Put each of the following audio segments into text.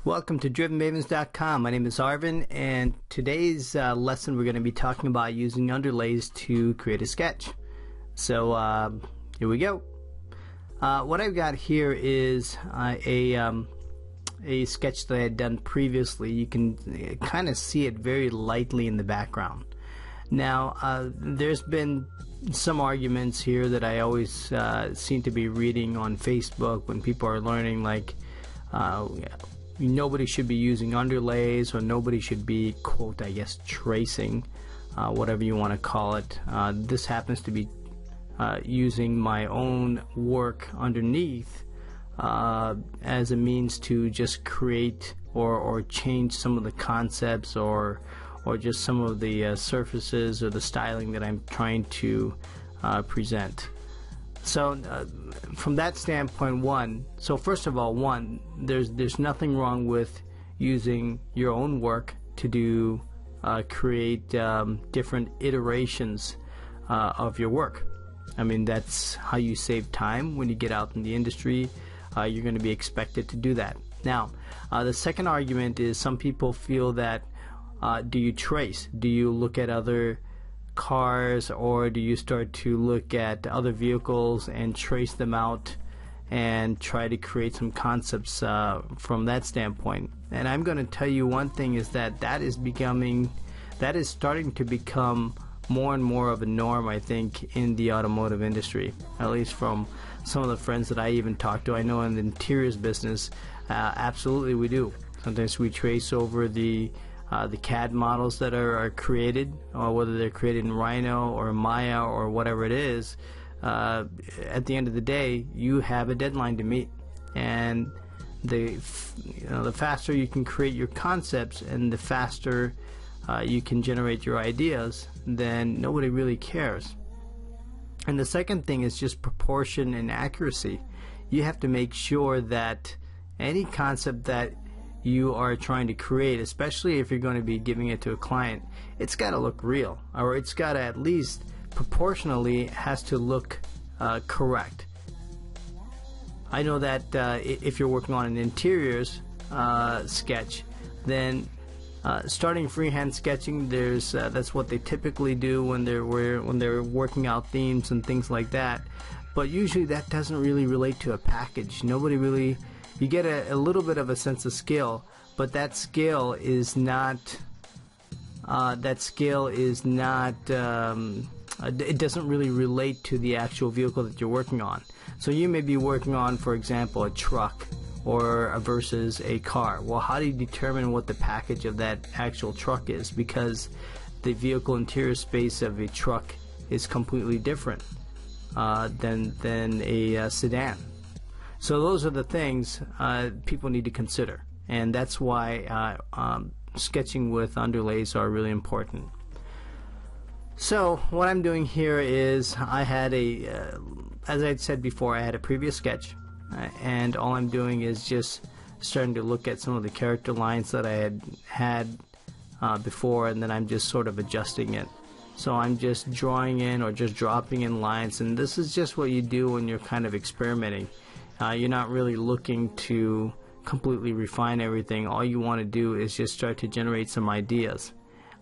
Welcome to drivenmavens.com. My name is Arvin, and today's lesson we're going to be talking about using underlays to create a sketch. So here we go. What I've got here is a sketch that I had done previously. You can kind of see it very lightly in the background. Now there's been some arguments here that I always seem to be reading on Facebook when people are learning, like nobody should be using underlays, or nobody should be, quote, I guess, tracing, whatever you want to call it. This happens to be using my own work underneath as a means to just create or change some of the concepts or just some of the surfaces or the styling that I'm trying to present. So from that standpoint, first of all, there's nothing wrong with using your own work to do create different iterations of your work. I mean, that's how you save time when you get out in the industry. You're going to be expected to do that. Now, the second argument is some people feel that do you trace? Do you look at other cars, or do you start to look at other vehicles and trace them out and try to create some concepts from that standpoint? And I'm going to tell you one thing is that is starting to become more and more of a norm, I think, in the automotive industry, at least from some of the friends that I even talk to. I know in the interiors business, absolutely we do. Sometimes we trace over the CAD models that are created, or whether they're created in Rhino or Maya or whatever it is. At the end of the day, you have a deadline to meet, and the faster you can create your concepts and the faster you can generate your ideas, then nobody really cares. And the second thing is just proportion and accuracy. You have to make sure that any concept that you are trying to create, especially if you're going to be giving it to a client, it's got to look real, or it's got to, at least proportionally, has to look correct. I know that if you're working on an interiors sketch, then starting freehand sketching, that's what they typically do when they're working out themes and things like that. But usually that doesn't really relate to a package. Nobody really. You get a little bit of a sense of scale, but that scale is not. It doesn't really relate to the actual vehicle that you're working on. So you may be working on, for example, a truck versus a car. Well, how do you determine what the package of that actual truck is? Because the vehicle interior space of a truck is completely different than a sedan. So those are the things people need to consider, and that's why sketching with underlays are really important. So what I'm doing here is I had as I had said before, I had a previous sketch, and all I'm doing is just starting to look at some of the character lines that I had before, and then I'm just sort of adjusting it. So I'm just drawing in or just dropping in lines, and this is just what you do when you're kind of experimenting. You're not really looking to completely refine everything. All you want to do is just start to generate some ideas.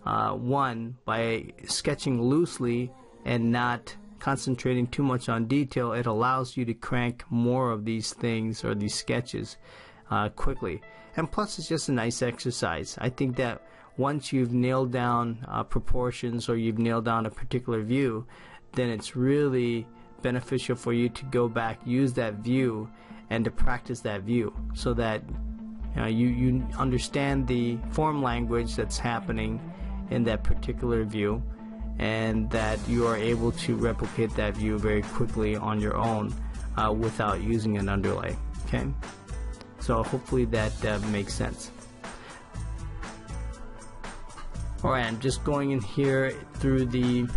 By sketching loosely and not concentrating too much on detail, it allows you to crank more of these things or these sketches quickly. And plus, it's just a nice exercise. I think that once you've nailed down proportions, or you've nailed down a particular view, then it's really beneficial for you to go back, use that view, and to practice that view, so that you understand the form language that's happening in that particular view, and that you are able to replicate that view very quickly on your own without using an underlay. Okay, so hopefully that makes sense. Alright, I'm just going in here through the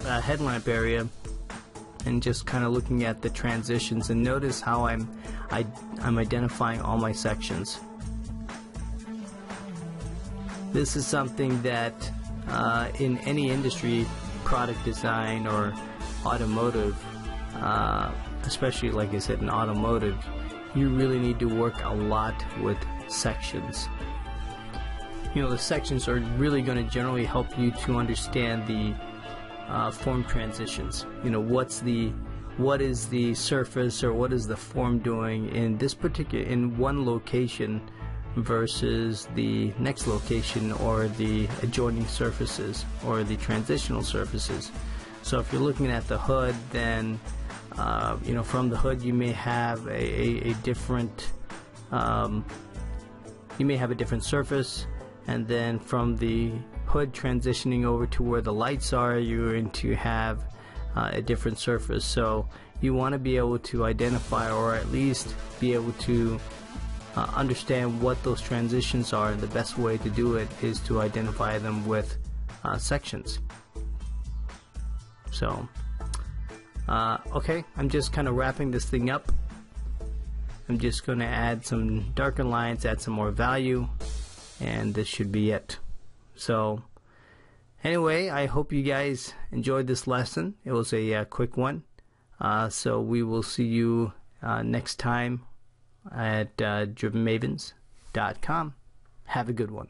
headlamp area and just kind of looking at the transitions, and notice how I'm identifying all my sections. This is something that in any industry, product design or automotive, especially like I said in automotive, you really need to work a lot with sections. You know, the sections are really going to generally help you to understand the form transitions. You know, what is the surface or what is the form doing in this particular, in one location versus the next location, or the adjoining surfaces or the transitional surfaces. So if you're looking at the hood, then you know, from the hood you may have a different surface, and then from the hood transitioning over to where the lights are, you're going to have a different surface. So you want to be able to identify, or at least be able to understand what those transitions are, and the best way to do it is to identify them with sections. So okay, I'm just kind of wrapping this thing up. I'm just going to add some darker lines, add some more value, and this should be it. So anyway, I hope you guys enjoyed this lesson. It was a quick one. So we will see you next time at drivenmavens.com. Have a good one.